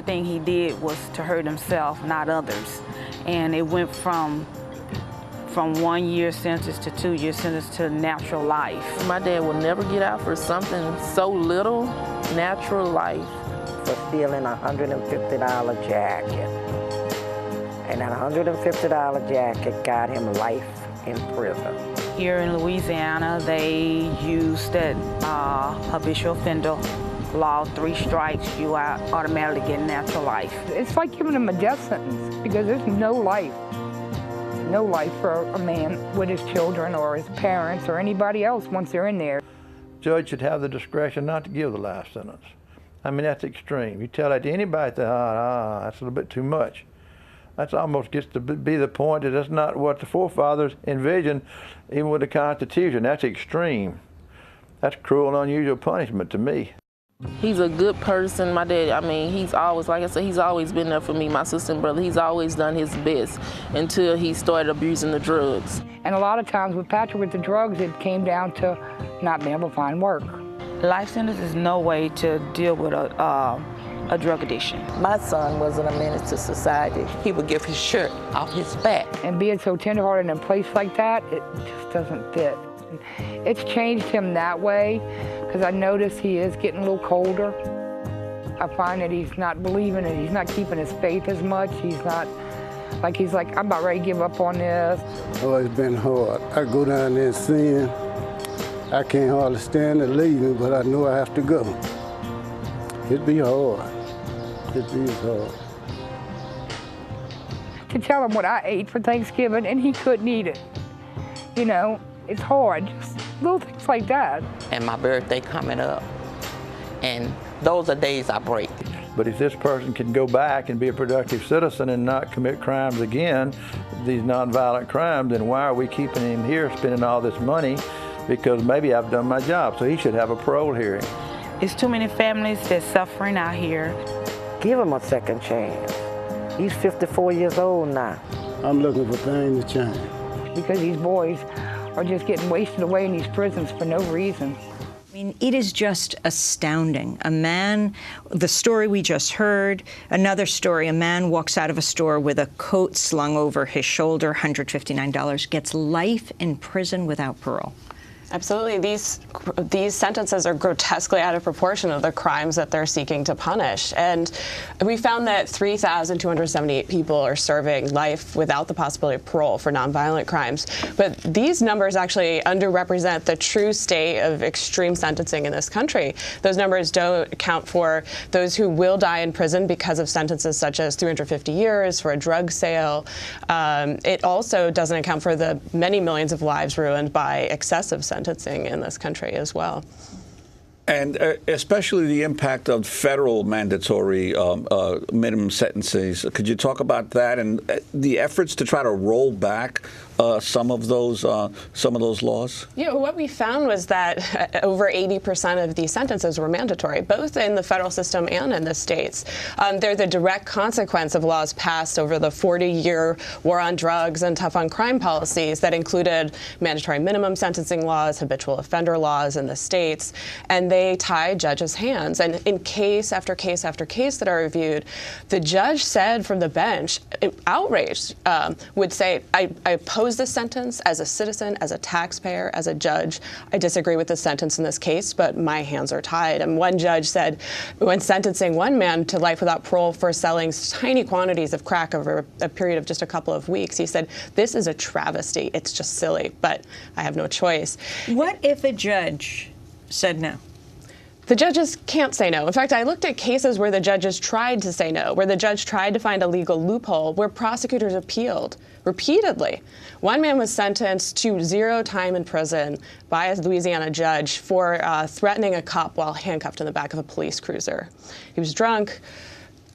thing he did was to hurt himself, not others. And it went from 1 year sentence to 2 year sentence to natural life. My dad will never get out for something so little, natural life. For stealing a $150 jacket. And that $150 jacket got him life in prison. Here in Louisiana, they use that habitual offender law, 3 strikes, you automatically get natural life. It's like giving him a death sentence because there's no life for a man with his children or his parents or anybody else once they're in there. Judge should have the discretion not to give the life sentence. I mean, that's extreme. You tell that to anybody, that's a little bit too much. That almost gets to be the point that that's not what the forefathers envisioned, even with the Constitution. That's extreme. That's cruel and unusual punishment to me. He's a good person. My dad, I mean, he's always, like I said, he's always been there for me, my sister and brother. He's always done his best until he started abusing the drugs. And a lot of times with Patrick with the drugs, it came down to not being able to find work. Life sentence is no way to deal with a drug addiction. My son wasn't a menace to society. He would give his shirt off his back. And being so tenderhearted in a place like that, it just doesn't fit. It's changed him that way because I notice he is getting a little colder. I find that he's not believing it. He's not keeping his faith as much. He's like, I'm about ready to give up on this. Oh, it's been hard. I go down there and see him. I can't hardly stand to leave him, but I know I have to go. It'd be hard. It is hard. To tell him what I ate for Thanksgiving and he couldn't eat it. You know, it's hard, just little things like that. And my birthday coming up, and those are days I break. But if this person can go back and be a productive citizen and not commit crimes again, these nonviolent crimes, then why are we keeping him here spending all this money? Because maybe I've done my job, so he should have a parole hearing. It's too many families that's suffering out here. Give him a second chance. He's 54 years old now. I'm looking for things to change. Because these boys are just getting wasted away in these prisons for no reason. I mean, it is just astounding. A man, the story we just heard, another story, a man walks out of a store with a coat slung over his shoulder, $159, gets life in prison without parole. Absolutely. These sentences are grotesquely out of proportion of the crimes that they're seeking to punish. And we found that 3,278 people are serving life without the possibility of parole for nonviolent crimes. But these numbers actually underrepresent the true state of extreme sentencing in this country. Those numbers don't account for those who will die in prison because of sentences such as 350 years for a drug sale. It also doesn't account for the many millions of lives ruined by excessive sentencing in this country as well. And especially the impact of federal mandatory minimum sentences. Could you talk about that and the efforts to try to roll back some of those laws? Yeah, what we found was that over 80% of these sentences were mandatory, both in the federal system and in the states. They're the direct consequence of laws passed over the 40-year war on drugs and tough on crime policies that included mandatory minimum sentencing laws, habitual offender laws in the states, and they tie judges' hands. And in case after case after case that are reviewed, the judge said from the bench, outraged, would say, I oppose this sentence as a citizen, as a taxpayer, as a judge. I disagree with the sentence in this case, but my hands are tied. And one judge said, when sentencing one man to life without parole for selling tiny quantities of crack over a period of just a couple of weeks, he said, this is a travesty. It's just silly, but I have no choice. What if a judge said no? The judges can't say no. In fact, I looked at cases where the judges tried to say no, where the judge tried to find a legal loophole, where prosecutors appealed repeatedly. One man was sentenced to 0 time in prison by a Louisiana judge for threatening a cop while handcuffed in the back of a police cruiser. He was drunk,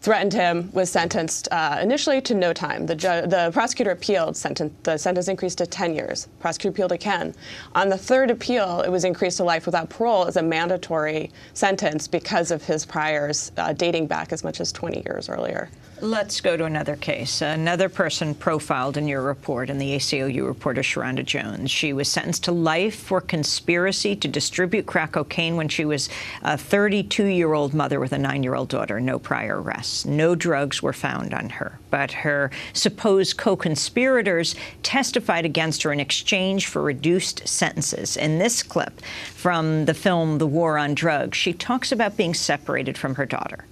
threatened him, was sentenced initially to no time. The prosecutor appealed, the sentence increased to 10 years. Prosecutor appealed again. On the third appeal, it was increased to life without parole as a mandatory sentence because of his priors dating back as much as 20 years earlier. Let's go to another case. Another person profiled in your report, in the ACLU report, is Sharonda Jones. She was sentenced to life for conspiracy to distribute crack cocaine when she was a 32-year-old mother with a 9-year-old daughter. No prior arrests. No drugs were found on her. But her supposed co-conspirators testified against her in exchange for reduced sentences. In this clip from the film The War on Drugs, she talks about being separated from her daughter.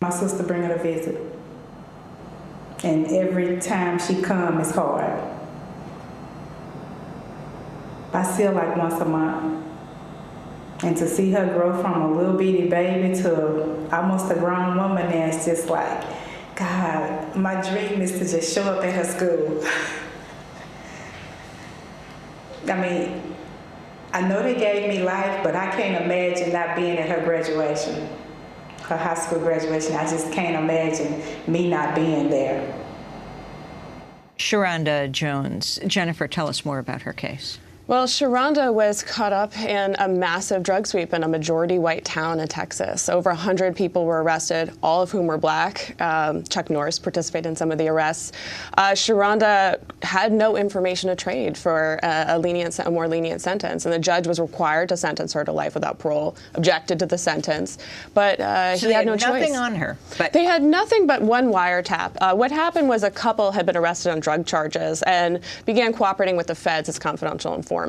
My sister bring her to visit, and every time she come, it's hard. I see her like once a month, and to see her grow from a little bitty baby to almost a grown woman now, it's just like, God, my dream is to just show up at her school. I mean, I know they gave me life, but I can't imagine not being at her graduation. Her high school graduation. I just can't imagine me not being there. Sharonda Jones. Jennifer, tell us more about her case. Well, Sharonda was caught up in a massive drug sweep in a majority white town in Texas. Over 100 people were arrested, all of whom were black. Chuck Norris participated in some of the arrests. Sharonda had no information to trade for a more lenient sentence, and the judge was required to sentence her to life without parole, objected to the sentence, but he had no choice. Nothing on her. But they had nothing but one wiretap. What happened was a couple had been arrested on drug charges and began cooperating with the feds as confidential informants.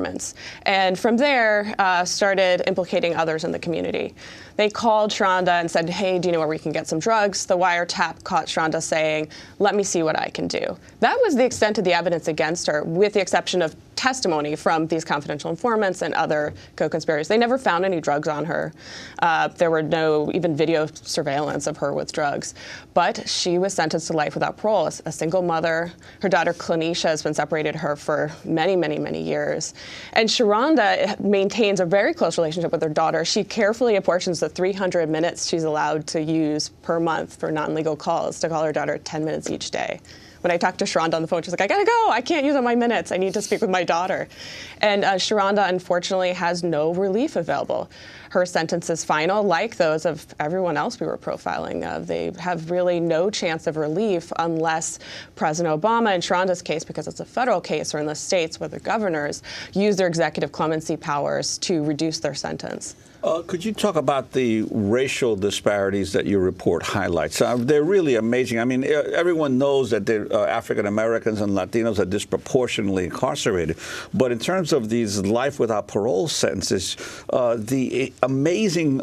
And from there, started implicating others in the community. They called Sharonda and said, hey, do you know where we can get some drugs? The wiretap caught Sharonda saying, let me see what I can do. That was the extent of the evidence against her, with the exception of testimony from these confidential informants and other co-conspirators. They never found any drugs on her. There were no even video surveillance of her with drugs. But she was sentenced to life without parole. A single mother. Her daughter, Clonisha, has been separated her for many, many, many years. And Sharonda maintains a very close relationship with her daughter. She carefully apportions the 300 minutes she's allowed to use per month for non-legal calls to call her daughter 10 minutes each day. When I talked to Sharonda on the phone, she's like, I gotta go. I can't use all my minutes. I need to speak with my daughter. And Sharonda, unfortunately, has no relief available. Her sentence is final, like those of everyone else we were profiling. They have really no chance of relief unless President Obama, in Sharonda's case, because it's a federal case, or in the states where the governors use their executive clemency powers to reduce their sentence. Could you talk about the racial disparities that your report highlights? They're really amazing. I mean, everyone knows that African Americans and Latinos are disproportionately incarcerated. But in terms of these life without parole sentences, the amazing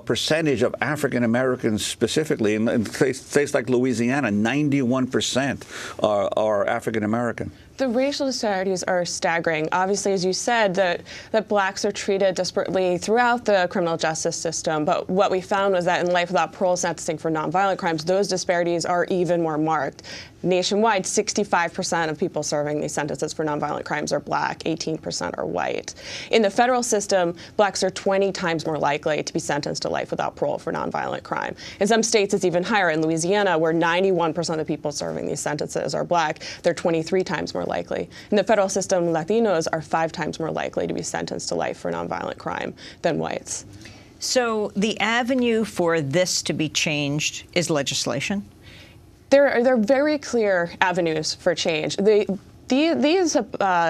percentage of African Americans specifically, in states like Louisiana, 91% are African American. The racial disparities are staggering. Obviously, as you said, that blacks are treated disparately throughout the criminal justice system. But what we found was that in life without parole sentencing for nonviolent crimes, those disparities are even more marked. Nationwide, 65% of people serving these sentences for nonviolent crimes are black, 18% are white. In the federal system, blacks are 20 times more likely to be sentenced to life without parole for nonviolent crime. In some states, it's even higher. In Louisiana, where 91% of people serving these sentences are black, they're 23 times more likely. In the federal system, Latinos are 5 times more likely to be sentenced to life for nonviolent crime than whites. So the avenue for this to be changed is legislation? There are very clear avenues for change. These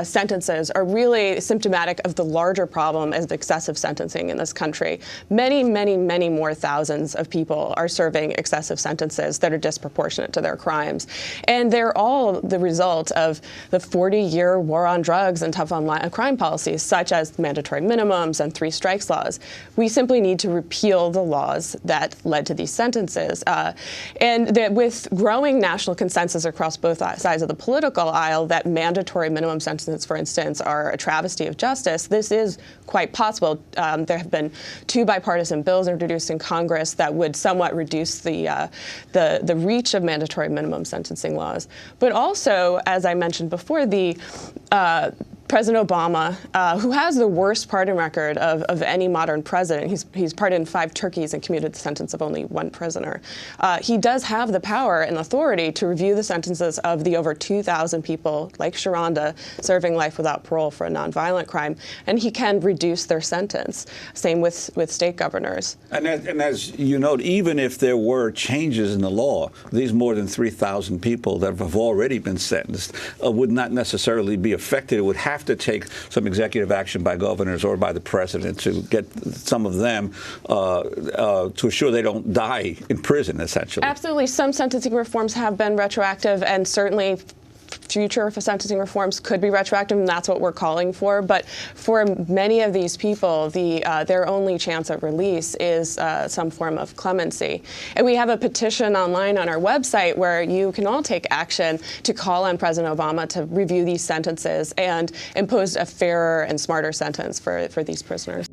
sentences are really symptomatic of the larger problem of excessive sentencing in this country. Many, many, many more thousands of people are serving excessive sentences that are disproportionate to their crimes. And they're all the result of the 40-year war on drugs and tough on crime policies, such as mandatory minimums and 3 strikes laws. We simply need to repeal the laws that led to these sentences. And that with growing national consensus across both sides of the political aisle that mandatory minimum sentences, for instance, are a travesty of justice, this is quite possible. There have been 2 bipartisan bills introduced in Congress that would somewhat reduce the reach of mandatory minimum sentencing laws. But also, as I mentioned before, President Obama, who has the worst pardon record of any modern president, he's pardoned 5 turkeys and commuted the sentence of only 1 prisoner. He does have the power and authority to review the sentences of the over 2,000 people, like Sharonda, serving life without parole for a nonviolent crime, and he can reduce their sentence. Same with state governors. And as you note, even if there were changes in the law, these more than 3,000 people that have already been sentenced would not necessarily be affected. It would have to take some executive action by governors or by the president to get some of them to assure they don't die in prison, essentially. Absolutely. Some sentencing reforms have been retroactive, and certainly future sentencing reforms could be retroactive, and that's what we're calling for. But for many of these people, their only chance of release is some form of clemency. And we have a petition online on our website where you can all take action to call on President Obama to review these sentences and impose a fairer and smarter sentence for these prisoners.